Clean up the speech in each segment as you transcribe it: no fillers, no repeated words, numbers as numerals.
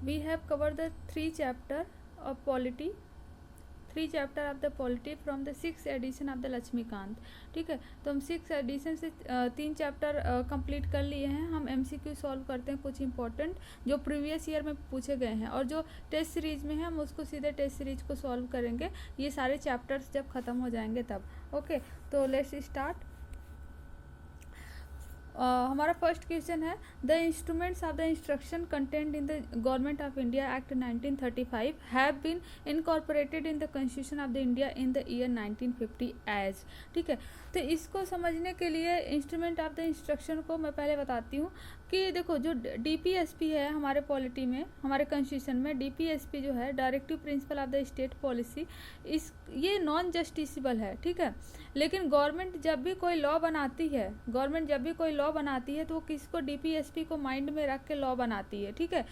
we have covered the three chapter of polity, three chapter of the polity from the 6th edition of the Laxmikanth. ठीक है, तो हम 6th addition से 3 chapter complete कर लिए हैं। हम MCQ सॉल्व करते हैं कुछ इंपॉर्टेंट जो प्रीवियस ईयर में पूछे गए हैं, और जो टेस्ट सीरीज में है हम उसको सीधे टेस्ट सीरीज को सॉल्व करेंगे, ये सारे चैप्टर्स जब ख़त्म हो जाएंगे तब। ओके, तो लेट्स स्टार्ट। हमारा फर्स्ट क्वेश्चन है, the instruments of the instruction content in the government of India act 1935 have been incorporated in the constitution of the India in the year 1950 as. ठीक है, तो इसको समझने के लिए इंस्ट्रूमेंट ऑफ द इंस्ट्रक्शन को मैं पहले बताती हूँ कि देखो जो DPSP है हमारे पॉलिटी में, हमारे कॉन्स्टिट्यूशन में DPSP जो है, directive principle of the state policy, ये नॉन जस्टिसेबल है। ठीक है, लेकिन गवर्नमेंट जब भी कोई लॉ बनाती है तो वो किसको, DPSP को माइंड में रख के लॉ बनाती है। ठीक है,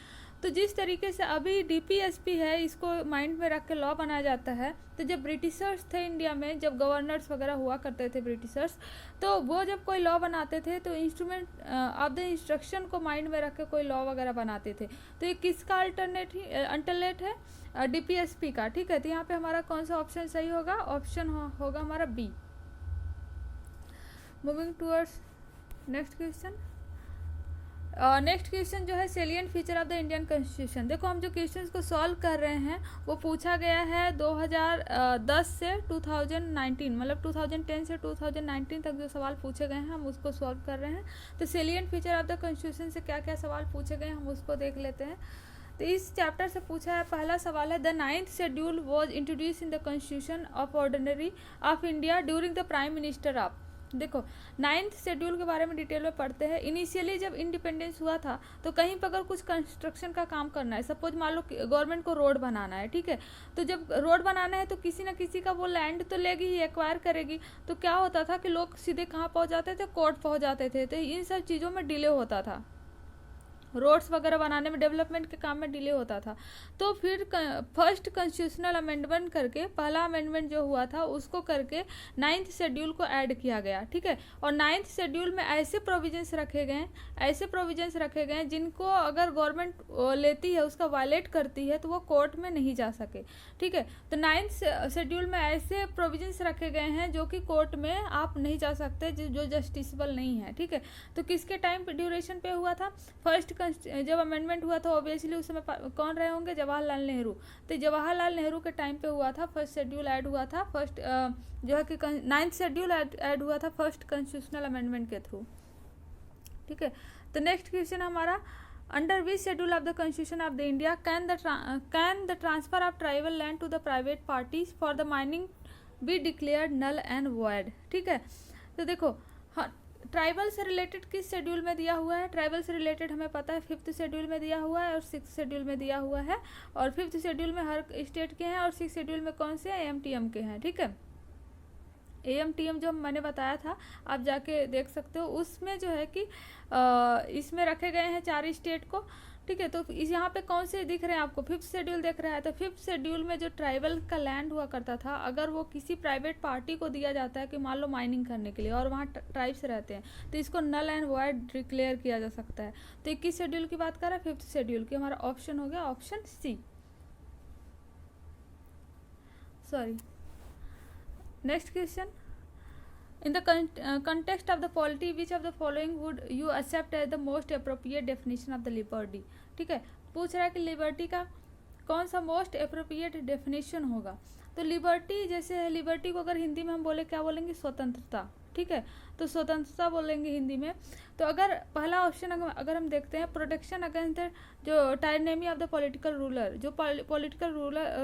तो जिस तरीके से अभी DPSP है इसको माइंड में रख के लॉ बनाया जाता है, तो जब ब्रिटिशर्स थे इंडिया में, जब गवर्नर्स वगैरह हुआ करते थे ब्रिटिशर्स, तो वो जब कोई लॉ बनाते थे तो इंस्ट्रूमेंट ऑफ द इंस्ट्रक्शन को माइंड में रख के कोई लॉ वगैरह बनाते थे। तो ये किसका अल्टरनेट है, DPSP का। ठीक है, तो यहाँ पे हमारा कौन सा ऑप्शन सही होगा, ऑप्शन होगा हमारा B. Moving towards next question. Next question जो है, salient feature of the Indian constitution. देखो हम जो क्वेश्चन को सॉल्व कर रहे हैं वो पूछा गया है 2010 से 2019, मतलब 2010 से 2019 तक जो सवाल पूछे गए हैं हम उसको सॉल्व कर रहे हैं। तो salient feature of the constitution से क्या क्या सवाल पूछे गए हम उसको देख लेते हैं। तो इस चैप्टर से पूछा है, पहला सवाल है, the 9th schedule was introduce in the constitution of ordinary of India during the prime minister of. देखो 9th शेड्यूल के बारे में डिटेल में पढ़ते हैं। इनिशियली जब इंडिपेंडेंस हुआ था तो कहीं पर अगर कुछ कंस्ट्रक्शन का काम करना है, सपोज मान लो गवर्नमेंट को रोड बनाना है, ठीक है, तो जब रोड बनाना है तो किसी ना किसी का वो लैंड तो लेगी ही, एक्वायर करेगी। तो क्या होता था कि लोग सीधे कहाँ पहुँच जाते थे, कोर्ट पहुँच जाते थे। तो इन सब चीज़ों में डिले होता था, रोड्स वगैरह बनाने में, डेवलपमेंट के काम में डिले होता था। तो फिर फर्स्ट कॉन्स्टिट्यूशनल अमेंडमेंट करके, पहला अमेंडमेंट जो हुआ था उसको करके 9th शेड्यूल को ऐड किया गया। ठीक है, और 9th शेड्यूल में ऐसे प्रोविजंस रखे गए जिनको अगर गवर्नमेंट लेती है, उसका वायलेट करती है, तो वो कोर्ट में नहीं जा सके। ठीक है, तो 9th शेड्यूल में ऐसे प्रोविजंस रखे गए हैं जो कि कोर्ट में आप नहीं जा सकते, जो जस्टिसेबल नहीं है। ठीक है, तो किसके टाइम पे, ड्यूरेशन पे हुआ था, फर्स्ट जब अमेंडमेंट हुआ था ऑब्वियसली उस समय कौन रहे होंगे, जवाहरलाल नेहरू। तो जवाहरलाल नेहरू के टाइम पे हुआ था, फर्स्ट शेड्यूल ऐड हुआ था, फर्स्ट जो है कि 9th शेड्यूल ऐड हुआ था फर्स्ट कॉन्स्टिट्यूशनल अमेंडमेंट के थ्रू। ठीक है, तो नेक्स्ट क्वेश्चन हमारा, under which schedule of the constitution of the India can the transfer of tribal land to the private parties for the mining be declared null and void. ठीक है, तो देखो tribal से related किस schedule में दिया हुआ है, ट्राइबल से रिलेटेड हमें पता है 5th शेड्यूल में दिया हुआ है और 6th शेड्यूल में दिया हुआ है, और 5th शेड्यूल में हर स्टेट के हैं और 6th शेड्यूल में कौन से AMTM के हैं। ठीक है, AMTM जो मैंने बताया था आप जाके देख सकते हो, उसमें जो है कि इसमें रखे गए हैं 4 स्टेट को। ठीक है, तो इस यहाँ पे कौन से दिख रहे हैं आपको, 5th शेड्यूल दिख रहा है। तो 5th शेड्यूल में जो ट्राइबल का लैंड हुआ करता था, अगर वो किसी प्राइवेट पार्टी को दिया जाता है कि मान लो माइनिंग करने के लिए, और वहाँ ट्राइब्स रहते हैं, तो इसको नल एंड वॉइड डिक्लेयर किया जा सकता है। तो 21 शेड्यूल की बात कर रहा है, 5th शेड्यूल की, हमारा ऑप्शन हो गया option C. Sorry, next question, in the context of the polity which of the following would you accept as the most appropriate definition of the liberty। ठीक है, पूछ रहा है कि लिबर्टी का कौन सा मोस्ट अप्रोप्रिएट डेफिनेशन होगा। तो लिबर्टी जैसे है, लिबर्टी को अगर हिंदी में हम बोले क्या बोलेंगे, स्वतंत्रता। ठीक है, तो स्वतंत्रता बोलेंगे हिंदी में। तो अगर पहला ऑप्शन अगर हम देखते हैं, प्रोटेक्शन अगेंस्ट जो टायरनेमी ऑफ द पॉलिटिकल रूलर, जो पॉलिटिकल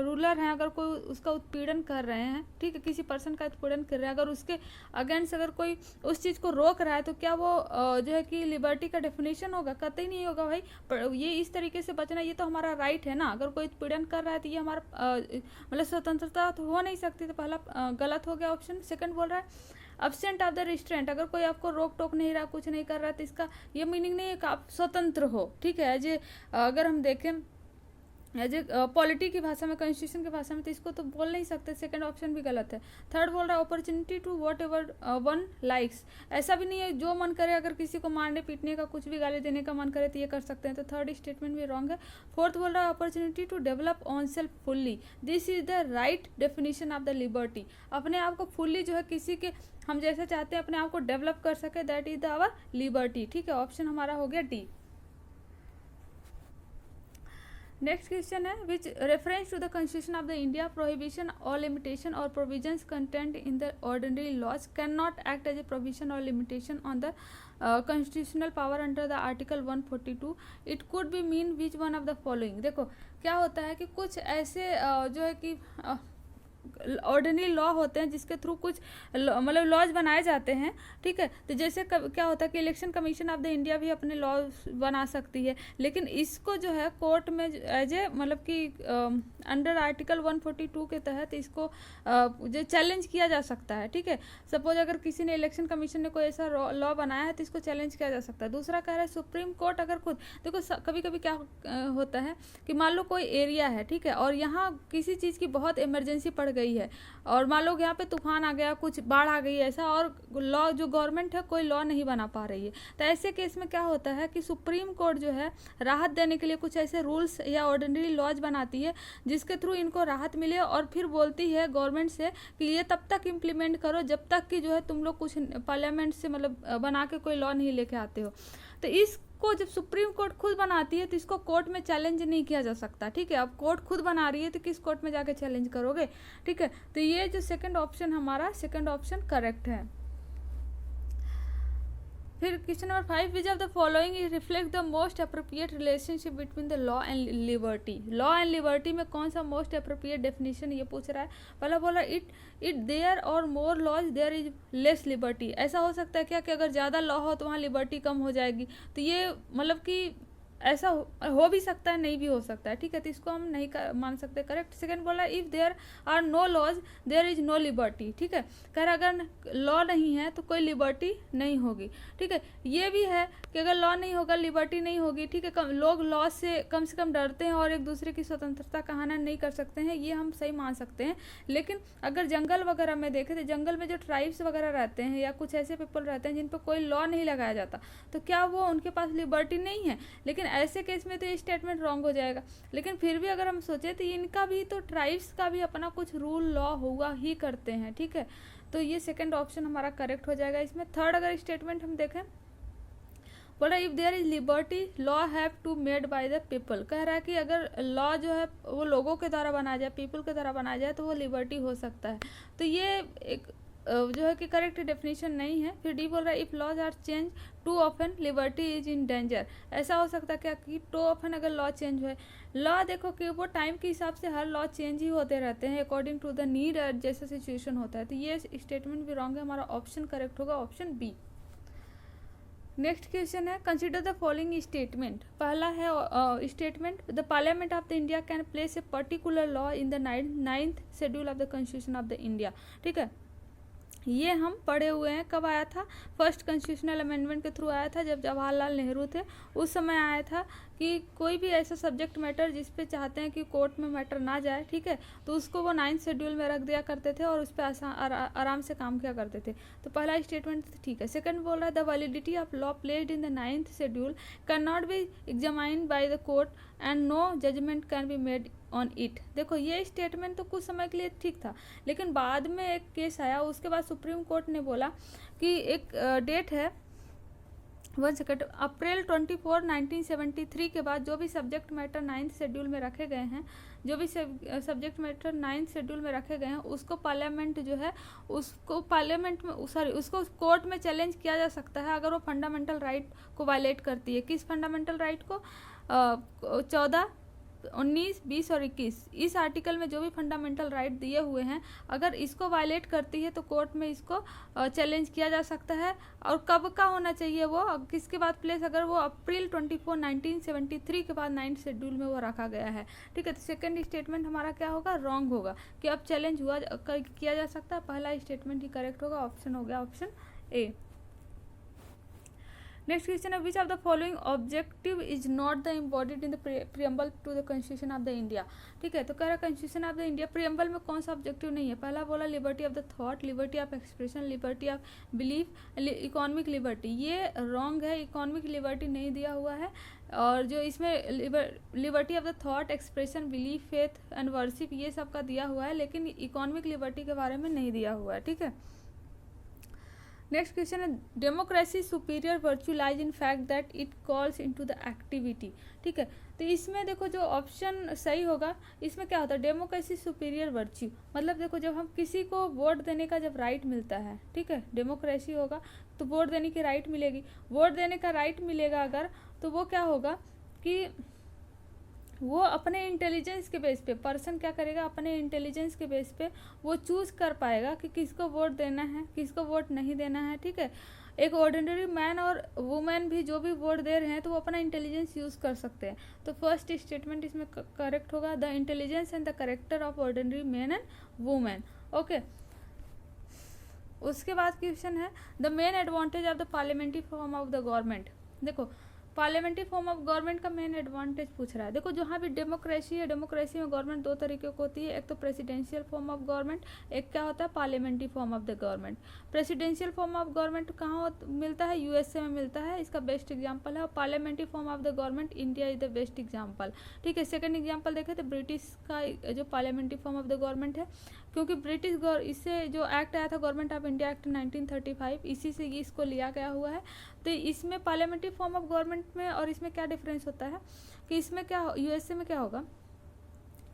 रूलर हैं अगर कोई उसका उत्पीड़न कर रहे हैं, ठीक है, किसी पर्सन का उत्पीड़न कर रहे हैं, अगर उसके अगेंस्ट अगर कोई उस चीज़ को रोक रहा है, तो क्या वो जो है कि लिबर्टी का डेफिनेशन होगा? कतई नहीं होगा भाई। पर ये इस तरीके से बचना, ये तो हमारा राइट है ना। अगर कोई उत्पीड़न कर रहा है तो ये हमारा मतलब स्वतंत्रता तो हो नहीं सकती। तो पहला गलत हो गया ऑप्शन। सेकंड बोल रहा है अब्सेंट ऑफ द रिस्ट्रेंट, अगर कोई आपको रोक टोक नहीं रहा, कुछ नहीं कर रहा, तो इसका ये मीनिंग नहीं है कि आप स्वतंत्र हो। ठीक है, अगर हम देखें एज ए पॉलिटी की भाषा में, कॉन्स्टिट्यूशन की भाषा में, तो इसको तो बोल नहीं सकते, सेकंड ऑप्शन भी गलत है। थर्ड बोल रहा है opportunity to whatever one likes, ऐसा भी नहीं है जो मन करे, अगर किसी को मारने पीटने का, कुछ भी गाली देने का मन करे तो ये कर सकते हैं, तो थर्ड स्टेटमेंट भी रॉन्ग है। फोर्थ बोल रहा है opportunity to develop on self fully, this is the right definition of the liberty, अपने आप को फुल्ली जो है किसी के हम जैसा चाहते हैं अपने आप को डेवलप कर सके, that is the our liberty. ठीक है, ऑप्शन हमारा हो गया डी। नेक्स्ट क्वेश्चन है which reference to the constitution of the India prohibition और लिमिटेशन और provisions content in the ordinary laws can not act as a provision और limitation on the constitutional power under the article 142, it could be mean which one of the following. देखो क्या होता है कि कुछ ऐसे जो है कि ऑर्डिनरी लॉ होते हैं जिसके थ्रू कुछ मतलब लॉज बनाए जाते हैं। ठीक है, तो जैसे क्या होता है कि election commission of the India भी अपने लॉ बना सकती है, लेकिन इसको जो है कोर्ट में एज ए मतलब कि अंडर आर्टिकल 142 के तहत इसको जो चैलेंज किया जा सकता है। ठीक है, सपोज अगर किसी ने इलेक्शन कमीशन ने कोई ऐसा लॉ बनाया है तो इसको चैलेंज किया जा सकता है। दूसरा कह रहा है सुप्रीम कोर्ट अगर खुद, देखो कभी कभी क्या होता है कि मान लो कोई एरिया है, ठीक है, और यहाँ किसी चीज़ की बहुत इमरजेंसी पड़ गई है, और मान लो यहाँ पे तूफान आ गया, कुछ बाढ़ आ गई ऐसा, और लॉ जो गवर्नमेंट है कोई लॉ नहीं बना पा रही है, तो ऐसे केस में क्या होता है कि सुप्रीम कोर्ट जो है राहत देने के लिए कुछ ऐसे रूल्स या ऑर्डिनरी लॉज बनाती है जिसके थ्रू इनको राहत मिले, और फिर बोलती है गवर्नमेंट से कि ये तब तक इम्प्लीमेंट करो जब तक कि जो है तुम लोग कुछ पार्लियामेंट से मतलब बना के कोई लॉ नहीं लेके आते हो। तो इसको जब सुप्रीम कोर्ट खुद बनाती है तो इसको कोर्ट में चैलेंज नहीं किया जा सकता। ठीक है, अब कोर्ट खुद बना रही है तो किस कोर्ट में जाके चैलेंज करोगे। ठीक है, तो ये जो सेकंड ऑप्शन हमारा सेकंड ऑप्शन करेक्ट है। फिर question number 5, which of the following reflect the most appropriate relationship between the law and liberty. Law and liberty में कौन सा मोस्ट अप्रोप्रिएट डेफिनेशन ये पूछ रहा है। पहला बोला इट देयर और more laws there is less liberty. ऐसा हो सकता है क्या कि अगर ज़्यादा लॉ हो तो वहाँ लिबर्टी कम हो जाएगी, तो ये मतलब कि ऐसा हो भी सकता है, नहीं भी हो सकता है। ठीक है, तो इसको हम नहीं मान सकते करेक्ट। सेकंड बोला if there are no laws there is no liberty. ठीक है, कह अगर लॉ नहीं है तो कोई लिबर्टी नहीं होगी। ठीक है, ये भी है कि अगर लॉ नहीं होगा लिबर्टी नहीं होगी। ठीक है, लोग लॉ से कम डरते हैं और एक दूसरे की स्वतंत्रता का हनन नहीं कर सकते हैं, ये हम सही मान सकते हैं। लेकिन अगर जंगल वगैरह में देखें तो जंगल में जो ट्राइब्स वगैरह रहते हैं या कुछ ऐसे पीपल रहते हैं जिन पर कोई लॉ नहीं लगाया जाता, तो क्या वो उनके पास लिबर्टी नहीं है। लेकिन ऐसे केस में तो ये स्टेटमेंट रॉन्ग हो जाएगा। लेकिन फिर भी अगर हम सोचे तो इनका भी तो ट्राइब्स का भी अपना कुछ रूल लॉ हुआ ही करते हैं। ठीक है, तो ये सेकंड ऑप्शन हमारा करेक्ट हो जाएगा इसमें। थर्ड अगर स्टेटमेंट हम देखें, बोल रहा है if there is liberty law have to made by the people. कह रहा है कि अगर लॉ जो है वो लोगों के द्वारा बनाया जाए, पीपल के द्वारा बनाया जाए, तो वो लिबर्टी हो सकता है। तो ये एक जो है कि करेक्ट डेफिनेशन नहीं है। फिर डी बोल रहा है if laws are change too often liberty is in danger. ऐसा हो सकता है क्या कि टू ऑफन अगर लॉ चेंज हुए, लॉ देखो कि वो टाइम के हिसाब से हर लॉ चेंज ही होते रहते हैं अकॉर्डिंग टू द नीड, जैसा सिचुएशन होता है। तो ये स्टेटमेंट भी रॉन्ग है, हमारा ऑप्शन करेक्ट होगा ऑप्शन बी। नेक्स्ट क्वेश्चन है कंसिडर द फॉलोइंग स्टेटमेंट। पहला है statement the parliament of the India can place a particular law in the 9th schedule of the constitution of the India. ठीक है, ये हम पढ़े हुए हैं, कब आया था, फर्स्ट कॉन्स्टिट्यूशनल अमेंडमेंट के थ्रू आया था जब जवाहरलाल नेहरू थे, उस समय आया था कि कोई भी ऐसा सब्जेक्ट मैटर जिस पे चाहते हैं कि कोर्ट में मैटर ना जाए, ठीक है, तो उसको वो 9th शेड्यूल में रख दिया करते थे और उस पर आराम से काम किया करते थे। तो पहला स्टेटमेंट ठीक है। सेकंड बोल रहा है the validity of law placed in the 9th schedule can not be examined by the court and no judgment can be made on it. देखो ये स्टेटमेंट तो कुछ समय के लिए ठीक था, लेकिन बाद में एक केस आया, उसके बाद सुप्रीम कोर्ट ने बोला कि एक डेट है 1 सेकेंड अप्रैल 24, 1973 के बाद जो भी सब्जेक्ट मैटर 9th शेड्यूल में रखे गए हैं, जो भी सब्जेक्ट मैटर 9th शेड्यूल में रखे गए हैं, उसको पार्लियामेंट जो है उसको पार्लियामेंट में उसको कोर्ट में चैलेंज किया जा सकता है अगर वो फंडामेंटल राइट को वायलेट करती है। किस फंडामेंटल राइट को? 14, 19, 20 और 21 इस आर्टिकल में जो भी फंडामेंटल राइट दिए हुए हैं, अगर इसको वायलेट करती है तो कोर्ट में इसको चैलेंज किया जा सकता है। और कब का होना चाहिए वो, किसके बाद प्लेस, अगर वो अप्रैल 24, 1973 के बाद 9th शेड्यूल में वो रखा गया है। ठीक है, तो सेकंड स्टेटमेंट हमारा क्या होगा, रॉन्ग होगा कि अब चैलेंज हुआ किया जा सकता है। पहला स्टेटमेंट ही करेक्ट होगा, ऑप्शन हो गया ऑप्शन ए। नेक्स्ट क्वेश्चन है which of the following objective is not the embodied in the preamble to the constitution of the India. ठीक है, तो कह रहा है constitution of the India preamble में कौन सा ऑब्जेक्टिव नहीं है। पहला बोला liberty of the thought, liberty of expression, liberty of belief, economic liberty. ये रॉन्ग है, इकोनॉमिक लिबर्टी नहीं दिया हुआ है। और जो इसमें liberty of the thought, expression, belief, faith and worship ये सब का दिया हुआ है, लेकिन इकोनॉमिक लिबर्टी के बारे में नहीं दिया हुआ है। ठीक है, नेक्स्ट क्वेश्चन है democracy superior virtue lies in fact that it calls into the activity. ठीक है, तो इसमें देखो जो ऑप्शन सही होगा, इसमें क्या होता है डेमोक्रेसी सुपीरियर वर्च्यू, मतलब देखो जब हम किसी को वोट देने का जब राइट मिलता है, ठीक है, डेमोक्रेसी होगा तो वोट देने की राइट मिलेगी। वोट देने का राइट मिलेगा अगर, तो वो क्या होगा कि वो अपने इंटेलिजेंस के बेस पे पर्सन क्या करेगा, अपने इंटेलिजेंस के बेस पे वो चूज कर पाएगा कि किसको वोट देना है, किसको वोट नहीं देना है। ठीक है, एक ऑर्डिनरी मैन और वुमेन भी जो भी वोट दे रहे हैं तो वो अपना इंटेलिजेंस यूज़ कर सकते हैं। तो फर्स्ट स्टेटमेंट इसमें करेक्ट होगा, the intelligence and the character of ordinary man and women. Okay, उसके बाद क्वेश्चन है the main advantage of the parliamentary form of the government. देखो पार्लियामेंट्री फॉर्म ऑफ गवर्नमेंट का मेन एडवांटेज पूछ रहा है। देखो जहाँ भी डेमोक्रेसी है, डेमोक्रेसी में गवर्नमेंट दो तरीके की होती है, एक तो प्रेसिडेंशियल फॉर्म ऑफ गवर्नमेंट, एक क्या होता है parliamentary form of the government. Presidential form of government कहाँ मिलता है, यूएसए में मिलता है, इसका बेस्ट एग्जाम्पल है। और parliamentary form of the government India is the best example. ठीक है, सेकंड एग्जाम्पल देखें तो ब्रिटिश का जो parliamentary form of the government है, क्योंकि ब्रिटिश इससे जो एक्ट आया था गवर्नमेंट ऑफ इंडिया एक्ट 1935, इसी से इसको लिया गया हुआ है। तो इसमें पार्लियामेंट्री फॉर्म ऑफ गवर्नमेंट में और इसमें क्या डिफरेंस होता है कि इसमें क्या यूएसए में क्या होगा,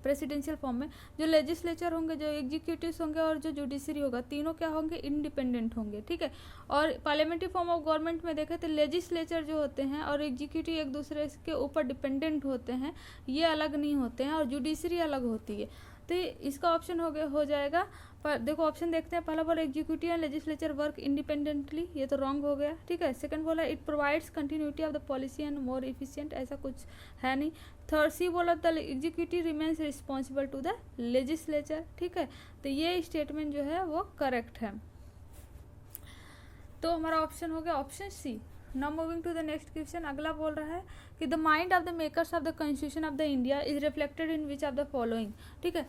प्रेसिडेंशियल फॉर्म में जो लेजिस्लेचर होंगे, जो एग्जीक्यूटिव्स होंगे और जो जुडिशरी होगा, तीनों क्या होंगे इंडिपेंडेंट होंगे। ठीक है, और पार्लियामेंट्री फॉर्म ऑफ गवर्नमेंट में देखें तो लेजिस्लेचर जो होते हैं और एग्जीक्यूटिव एक दूसरे के ऊपर डिपेंडेंट होते हैं, ये अलग नहीं होते हैं, और जुडिशरी अलग होती है। तो इसका ऑप्शन हो जाएगा। पर देखो ऑप्शन देखते हैं, पहला बोला executive and legislature work independently, ये तो रॉन्ग हो गया। ठीक है, सेकंड बोला it provides continuity of the policy and more efficient, ऐसा कुछ है नहीं। थर्ड सी बोला the executive remains responsible to the legislature. ठीक है, तो ये स्टेटमेंट जो है वो करेक्ट है। तो हमारा ऑप्शन हो गया option C. Now moving to the next question, अगला बोल रहा है कि the mind of the makers of the constitution of the India is reflected in which of the following. ठीक है,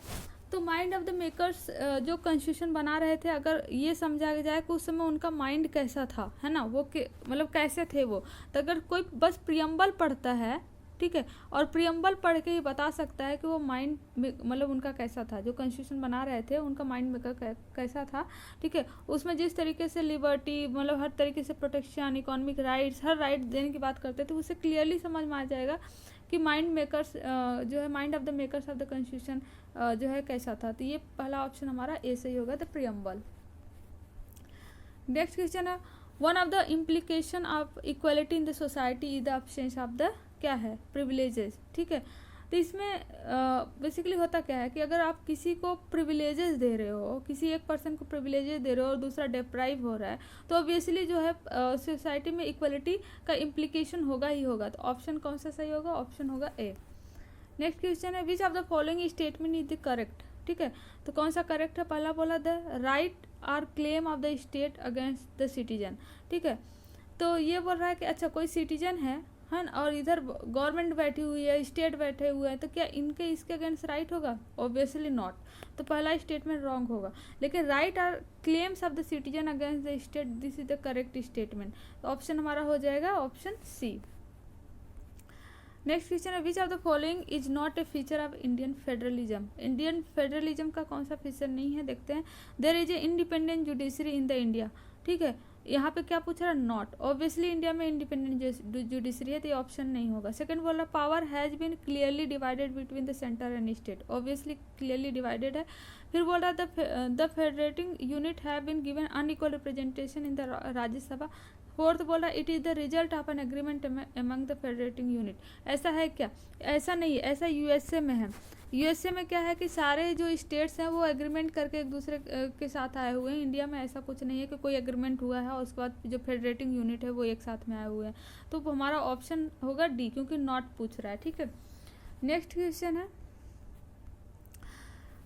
तो माइंड ऑफ द मेकर्स जो कॉन्स्टिट्यूशन बना रहे थे, अगर ये समझा जाए कि उस समय उनका माइंड कैसा था, है ना, वो मतलब कैसे थे वो, तो अगर कोई बस प्रियम्बल पढ़ता है, ठीक है, और प्रियम्बल पढ़ के ही बता सकता है कि वो माइंड मतलब उनका कैसा था, जो कॉन्स्टिट्यूशन बना रहे थे उनका माइंड मेकर कैसा था। ठीक है, उसमें जिस तरीके से लिबर्टी मतलब हर तरीके से प्रोटेक्शन, इकोनॉमिक राइट्स, हर राइट देने की बात करते थे, उससे क्लियरली समझ में आ जाएगा कि माइंड मेकर्स जो है mind of the makers of the constitution जो है कैसा था। तो ये पहला ऑप्शन हमारा ए सही होगा, द प्रियम्बल। नेक्स्ट क्वेश्चन है one of the implication of equality in the society is the absence of the क्या है प्रिविलेजेस। ठीक है, तो इसमें बेसिकली होता क्या है कि अगर आप किसी को प्रिविलेजेस दे रहे हो, किसी एक पर्सन को प्रिविलेजेस दे रहे हो और दूसरा डिप्राइव हो रहा है, तो ऑब्वियसली जो है सोसाइटी में इक्वलिटी का इम्प्लीकेशन होगा ही होगा। तो ऑप्शन कौन सा सही होगा, ऑप्शन होगा ए। नेक्स्ट क्वेश्चन है which of the following statement is the correct. ठीक है, तो कौन सा करेक्ट है, पहला बोला the right or claim of the state against the citizen. ठीक है, तो ये बोल रहा है कि अच्छा कोई सिटीजन है ना, और इधर गवर्नमेंट बैठी हुई है, स्टेट बैठे हुए हैं, तो क्या इनके इसके अगेंस्ट राइट होगा, ऑब्वियसली नॉट। तो पहला स्टेटमेंट रॉन्ग होगा, लेकिन right or claims of the citizen against the state, this is the correct statement. तो ऑप्शन हमारा हो जाएगा ऑप्शन सी। नेक्स्ट क्वेश्चन है which of the following is not a feature of Indian federalism. Indian federalism का कौन सा feature नहीं है, देखते हैं। There is a independent judiciary in the India. ठीक है, यहाँ पे क्या पूछ रहा है, नॉट। ऑब्वियसली इंडिया में इंडिपेंडेंट जुडिशरी है, तो ये ऑप्शन नहीं होगा। सेकंड बोल रहा power has been clearly divided between the centre and state, obviously clearly divided है। फिर बोल रहा the federating unit have been given unequal representation in the Rajya Sabha. Fourth बोल रहा it is the result of an agreement among the federating unit. ऐसा है क्या, ऐसा नहीं है, ऐसा यूएसए में है। यूएसए में क्या है कि सारे जो स्टेट्स हैं वो एग्रीमेंट करके एक दूसरे के साथ आए हुए हैं। इंडिया में ऐसा कुछ नहीं है कि कोई एग्रीमेंट हुआ है और उसके बाद जो फेडरेटिंग यूनिट है वो एक साथ में आए हुए हैं। तो हमारा ऑप्शन होगा डी, क्योंकि नॉट पूछ रहा है। ठीक है, नेक्स्ट क्वेश्चन है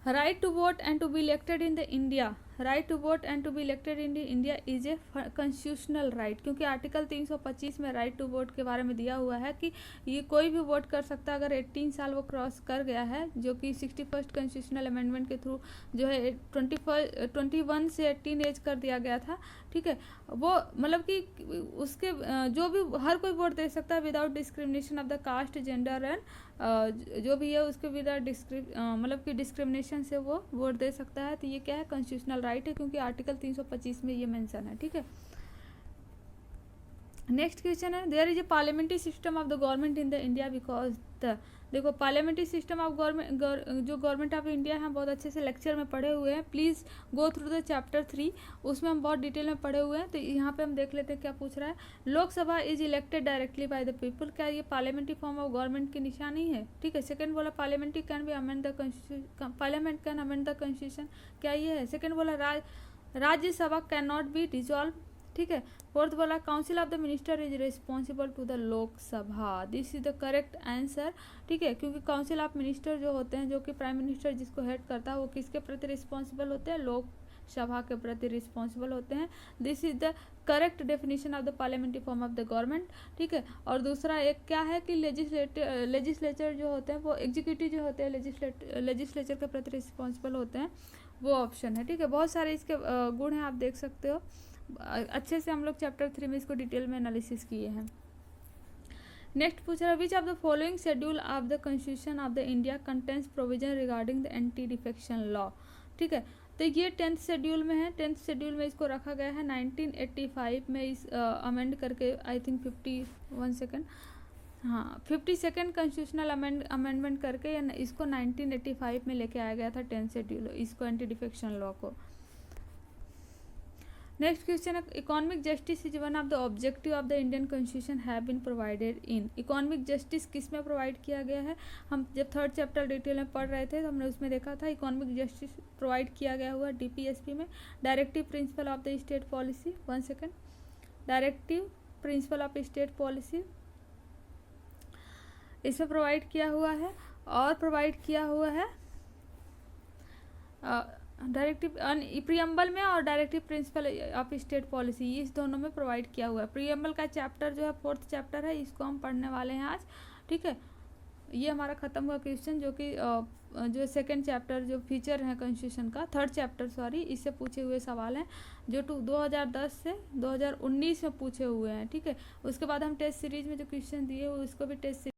right to vote and to be elected in the India right to vote and to be elected in India is a constitutional right, क्योंकि आर्टिकल 325 में राइट टू वोट के बारे में दिया हुआ है कि ये कोई भी वोट कर सकता है अगर 18 साल वो क्रॉस कर गया है, जो कि 61st कॉन्स्टिट्यूशनल अमेंडमेंट के थ्रू जो है 21 से 18 एज कर दिया गया था। ठीक है, वो मतलब कि उसके जो भी हर कोई वोट दे सकता है without discrimination of the caste, gender and जो भी है उसके विदाउट मतलब कि डिस्क्रिमिनेशन से वो वोट दे सकता है। तो ये क्या है, कॉन्स्टिट्यूशनल राइट है, क्योंकि आर्टिकल 325 में ये मेंशन है। ठीक है, नेक्स्ट क्वेश्चन है, there is a parliamentary system of the government in the India because the, देखो पार्लियामेंट्री सिस्टम ऑफ गवर्नमेंट, जो गवर्नमेंट ऑफ इंडिया है बहुत अच्छे से लेक्चर में पढ़े हुए हैं, please go through the chapter 3, उसमें हम बहुत डिटेल में पढ़े हुए हैं। तो यहाँ पे हम देख लेते हैं क्या पूछ रहा है। Lok Sabha is elected directly by the people, क्या ये पार्लियामेंट्री फॉर्म ऑफ गवर्नमेंट की निशानी है? ठीक है, सेकंड बोला parliamentary can be amend the constitution, parliament can amend the constitution, क्या ये है? सेकंड बोला Rajya Sabha can not be dissolve. ठीक है, फोर्थ बोला council of the minister is responsible to the Lok Sabha, this is the correct answer. ठीक है, क्योंकि काउंसिल ऑफ मिनिस्टर जो होते हैं, जो कि प्राइम मिनिस्टर जिसको हेड करता है, वो किसके प्रति रिस्पॉन्सिबल होते हैं? लोकसभा के प्रति रिस्पॉन्सिबल होते हैं। This is the correct definition of the parliamentary form of the government. ठीक है, और दूसरा एक क्या है कि लेजिस्लेचर जो होते हैं वो एग्जीक्यूटिव जो होते हैं लेजिस्लेचर के प्रति रिस्पॉन्सिबल होते हैं, वो ऑप्शन है। ठीक है, बहुत सारे इसके गुण हैं, आप देख सकते हो। अच्छे से हम लोग चैप्टर 3 में इसको डिटेल में एनालिसिस किए हैं। नेक्स्ट पूछ रहा है, which of the following schedule of the constitution of the India contains provision regarding the anti defection law. ठीक है, तो ये 10th शेड्यूल में है, 10th शेड्यूल में इसको रखा गया है 1985 में, इस अमेंड करके I think 52nd constitutional amendment करके इसको 1985 में लेके आया गया था 10th शेड्यूल, इसको एंटी डिफेक्शन लॉ को। नेक्स्ट क्वेश्चन है, economic justice is one of the objective of the Indian constitution have been provided in. Economic justice किस में प्रोवाइड किया गया है? हम जब 3rd चैप्टर डिटेल में पढ़ रहे थे तो हमने उसमें देखा था इकोनॉमिक जस्टिस प्रोवाइड किया गया हुआ DPSP में। Directive principle of the state policy, 1 second, directive principle of state policy इसमें प्रोवाइड किया हुआ है, और प्रोवाइड किया हुआ है डायरेक्टिव प्रियम्बल में और directive principle of state policy, इस दोनों में प्रोवाइड किया हुआ है। प्रियम्बल का चैप्टर जो है 4th चैप्टर है, इसको हम पढ़ने वाले हैं आज। ठीक है, ये हमारा खत्म हुआ क्वेश्चन, जो कि जो 2nd चैप्टर जो फीचर है कॉन्स्टिट्यूशन का, 3rd चैप्टर सॉरी, इससे पूछे हुए सवाल हैं जो 2010 से 2019 में पूछे हुए हैं। ठीक है, उसके बाद हम टेस्ट सीरीज में जो क्वेश्चन दिए हुए उसको भी टेस्ट